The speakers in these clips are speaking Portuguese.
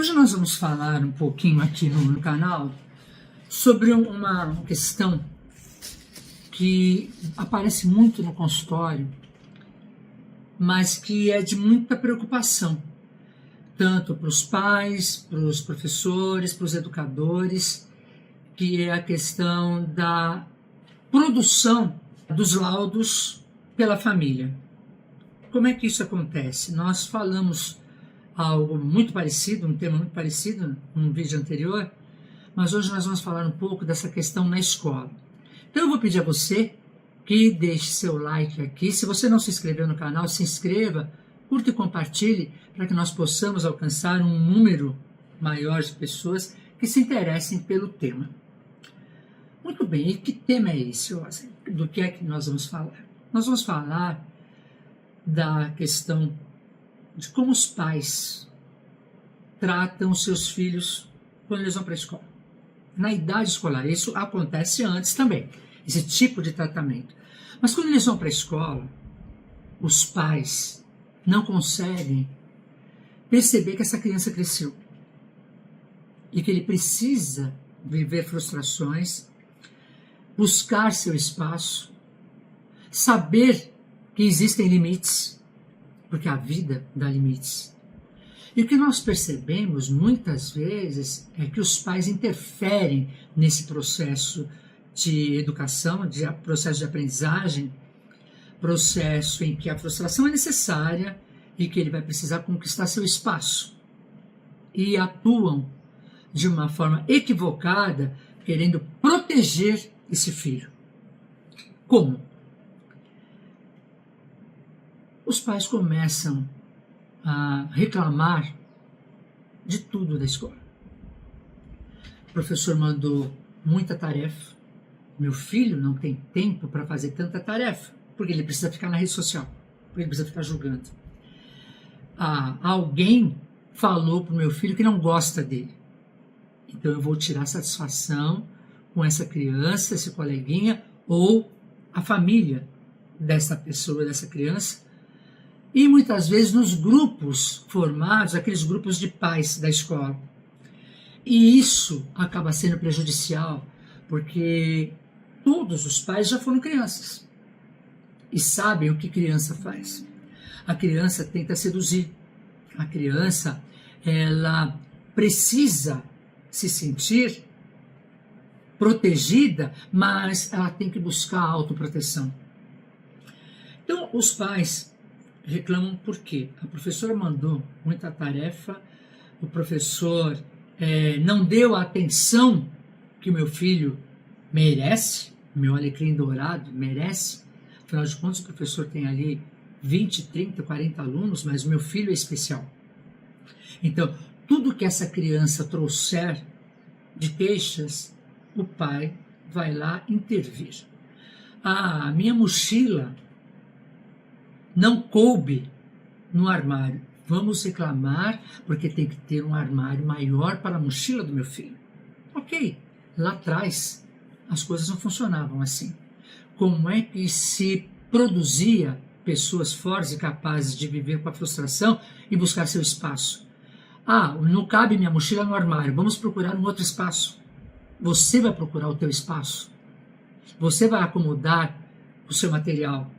Hoje nós vamos falar um pouquinho aqui no canal sobre uma questão que aparece muito no consultório, mas que é de muita preocupação, tanto para os pais, para os professores, para os educadores, que é a questão da produção dos laudos pela família. Como é que isso acontece? Nós falamos algo muito parecido, um tema muito parecido num vídeo anterior, mas hoje nós vamos falar um pouco dessa questão na escola. Então eu vou pedir a você que deixe seu like aqui. Se você não se inscreveu no canal, se inscreva, curta e compartilhe para que nós possamos alcançar um número maior de pessoas que se interessem pelo tema. Muito bem, e que tema é esse? Do que é que nós vamos falar? Nós vamos falar da questão de como os pais tratam os seus filhos quando eles vão para a escola. Na idade escolar, isso acontece antes também, esse tipo de tratamento. Mas quando eles vão para a escola, os pais não conseguem perceber que essa criança cresceu e que ele precisa viver frustrações, buscar seu espaço, saber que existem limites, porque a vida dá limites. E o que nós percebemos muitas vezes é que os pais interferem nesse processo de educação, de processo de aprendizagem, processo em que a frustração é necessária e que ele vai precisar conquistar seu espaço. E atuam de uma forma equivocada, querendo proteger esse filho. Como? Os pais começam a reclamar de tudo da escola. O professor mandou muita tarefa. Meu filho não tem tempo para fazer tanta tarefa, porque ele precisa ficar na rede social, porque ele precisa ficar jogando. Alguém falou para o meu filho que não gosta dele. Então eu vou tirar satisfação com essa criança, esse coleguinha, ou a família dessa pessoa, dessa criança. E muitas vezes nos grupos formados, aqueles grupos de pais da escola. E isso acaba sendo prejudicial, porque todos os pais já foram crianças e sabem o que criança faz. A criança tenta seduzir. A criança, ela precisa se sentir protegida, mas ela tem que buscar a autoproteção. Então, os pais reclamam por quê? A professora mandou muita tarefa, o professor não deu a atenção que o meu filho merece, meu alecrim dourado merece. Afinal de contas, o professor tem ali 20, 30, 40 alunos, mas o meu filho é especial. Então, tudo que essa criança trouxer de queixas, o pai vai lá intervir. A minha mochila não coube no armário. Vamos reclamar porque tem que ter um armário maior para a mochila do meu filho. Ok, lá atrás as coisas não funcionavam assim. Como é que se produzia pessoas fortes e capazes de viver com a frustração e buscar seu espaço? Não cabe minha mochila no armário, vamos procurar um outro espaço. Você vai procurar o teu espaço. Você vai acomodar o seu material.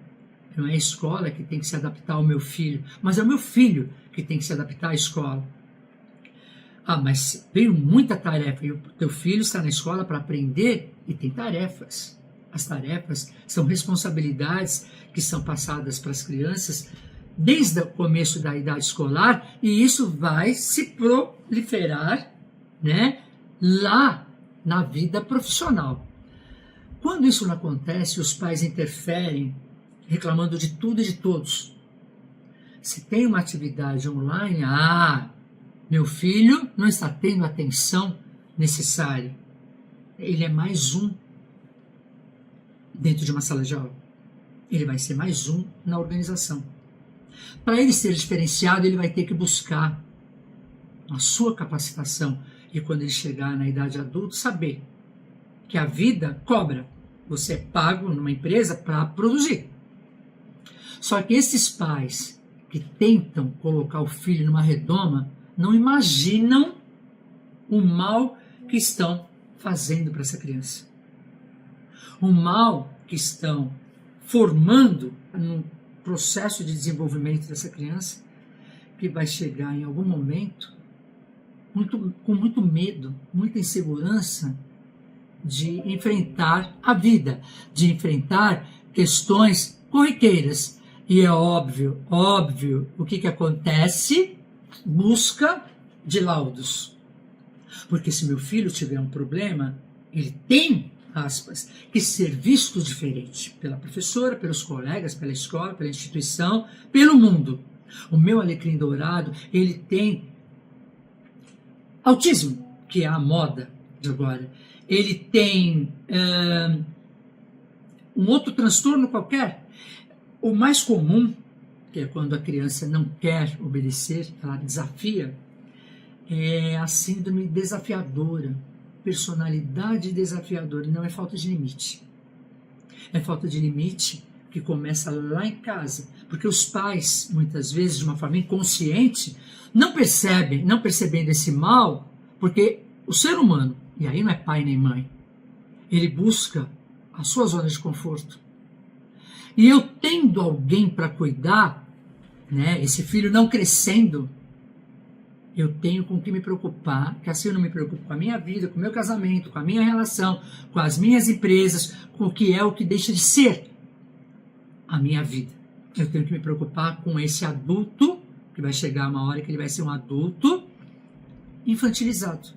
Não é a escola que tem que se adaptar ao meu filho, mas é o meu filho que tem que se adaptar à escola. Mas veio muita tarefa e o teu filho está na escola para aprender e tem tarefas. As tarefas são responsabilidades que são passadas para as crianças desde o começo da idade escolar e isso vai se proliferar, né, lá na vida profissional. Quando isso não acontece, os pais interferem reclamando de tudo e de todos. Se tem uma atividade online, meu filho não está tendo a atenção necessária. Ele é mais um dentro de uma sala de aula. Ele vai ser mais um na organização. Para ele ser diferenciado, ele vai ter que buscar a sua capacitação e quando ele chegar na idade adulta, saber que a vida cobra. Você é pago numa empresa para produzir. Só que esses pais que tentam colocar o filho numa redoma não imaginam o mal que estão fazendo para essa criança. O mal que estão formando no processo de desenvolvimento dessa criança, que vai chegar em algum momento com muito medo, muita insegurança de enfrentar a vida, de enfrentar questões corriqueiras. E é óbvio, o que acontece? Busca de laudos. Porque se meu filho tiver um problema, ele tem, aspas, que ser visto diferente pela professora, pelos colegas, pela escola, pela instituição, pelo mundo. O meu alecrim dourado, ele tem autismo, que é a moda de agora. Ele tem um outro transtorno qualquer. O mais comum, que é quando a criança não quer obedecer, ela desafia, é a síndrome desafiadora, personalidade desafiadora. Não é falta de limite. É falta de limite que começa lá em casa, porque os pais, muitas vezes, de uma forma inconsciente, não percebendo esse mal, porque o ser humano, e aí não é pai nem mãe, ele busca a sua zona de conforto. E eu tendo alguém para cuidar, né, esse filho não crescendo, eu tenho com que me preocupar, que assim eu não me preocupo com a minha vida, com o meu casamento, com a minha relação, com as minhas empresas, com o que deixa de ser a minha vida. Eu tenho que me preocupar com esse adulto, que vai chegar uma hora que ele vai ser um adulto infantilizado.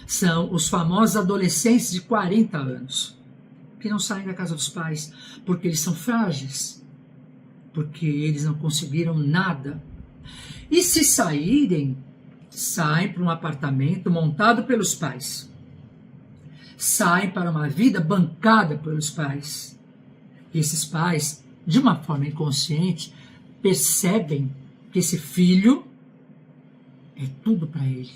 São os famosos adolescentes de 40 anos, que não saem da casa dos pais, porque eles são frágeis, porque eles não conseguiram nada. E se saírem, saem para um apartamento montado pelos pais. Saem para uma vida bancada pelos pais. E esses pais, de uma forma inconsciente, percebem que esse filho é tudo para ele.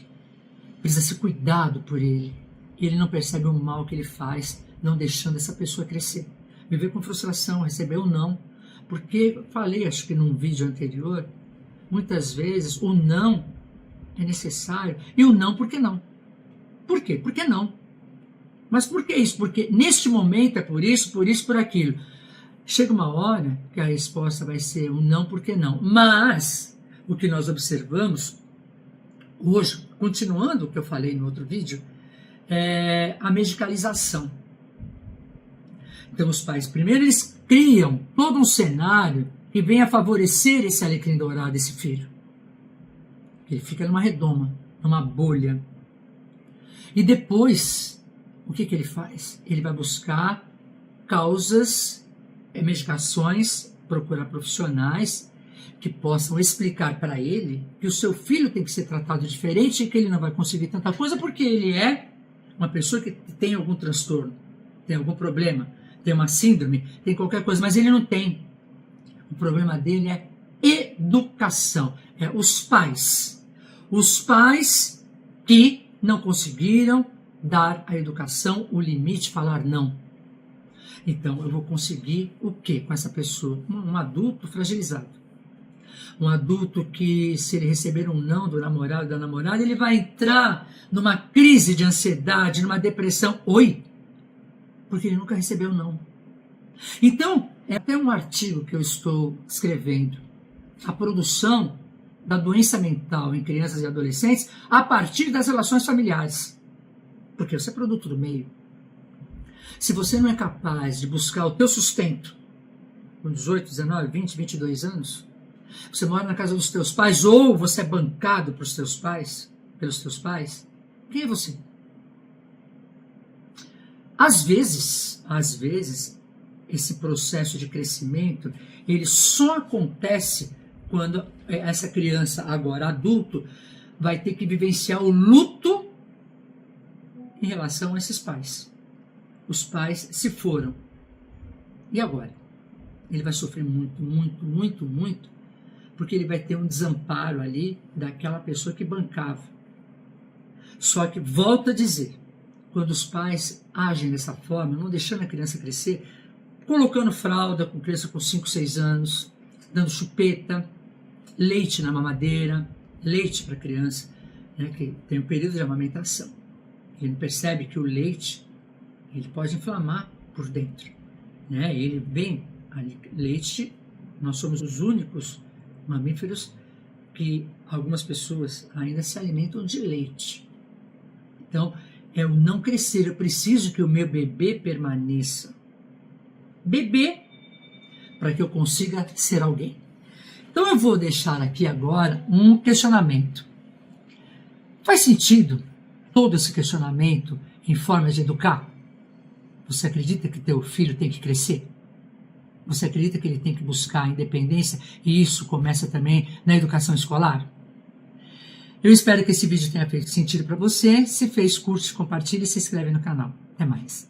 Precisa ser cuidado por ele. E ele não percebe o mal que ele faz, não deixando essa pessoa crescer. Viver com frustração, receber o não. Porque eu falei, acho que num vídeo anterior, muitas vezes o não é necessário. E o não, por que não? Por quê? Por que não? Mas por que isso? Porque neste momento é por isso, por aquilo. Chega uma hora que a resposta vai ser um não, por que não? Mas o que nós observamos hoje, continuando o que eu falei no outro vídeo, é a medicalização. Então os pais, primeiro eles criam todo um cenário que vem a favorecer esse alecrim dourado, esse filho. Ele fica numa redoma, numa bolha. E depois, o que ele faz? Ele vai buscar causas, medicações, procurar profissionais que possam explicar para ele que o seu filho tem que ser tratado diferente e que ele não vai conseguir tanta coisa porque ele é uma pessoa que tem algum transtorno, tem algum problema, tem uma síndrome, tem qualquer coisa, mas ele não tem. O problema dele é educação, é os pais. Os pais que não conseguiram dar à educação o limite, falar não. Então, eu vou conseguir o quê com essa pessoa? Um adulto fragilizado. Um adulto que, se ele receber um não do namorado, da namorada, ele vai entrar numa crise de ansiedade, numa depressão. Oi? Porque ele nunca recebeu não. Então, é até um artigo que eu estou escrevendo. A produção da doença mental em crianças e adolescentes a partir das relações familiares. Porque você é produto do meio. Se você não é capaz de buscar o teu sustento com 18, 19, 20, 22 anos, você mora na casa dos teus pais ou você é bancado pelos teus pais, quem é você? Às vezes, esse processo de crescimento, ele só acontece quando essa criança, agora adulto, vai ter que vivenciar o luto em relação a esses pais. Os pais se foram. E agora? Ele vai sofrer muito, muito, muito, muito, porque ele vai ter um desamparo ali daquela pessoa que bancava. Só que, volto a dizer, quando os pais agem dessa forma, não deixando a criança crescer, colocando fralda com criança com 5, 6 anos, dando chupeta, leite na mamadeira, leite para a criança, né, que tem um período de amamentação. Ele percebe que o leite ele pode inflamar por dentro, né? Ele vem leite. Nós somos os únicos mamíferos que algumas pessoas ainda se alimentam de leite. Então, é o não crescer. Eu preciso que o meu bebê permaneça bebê para que eu consiga ser alguém. Então, eu vou deixar aqui agora um questionamento. Faz sentido todo esse questionamento em forma de educar? Você acredita que teu filho tem que crescer? Você acredita que ele tem que buscar a independência e isso começa também na educação escolar? Eu espero que esse vídeo tenha feito sentido para você. Se fez, curte, compartilhe e se inscreve no canal. Até mais.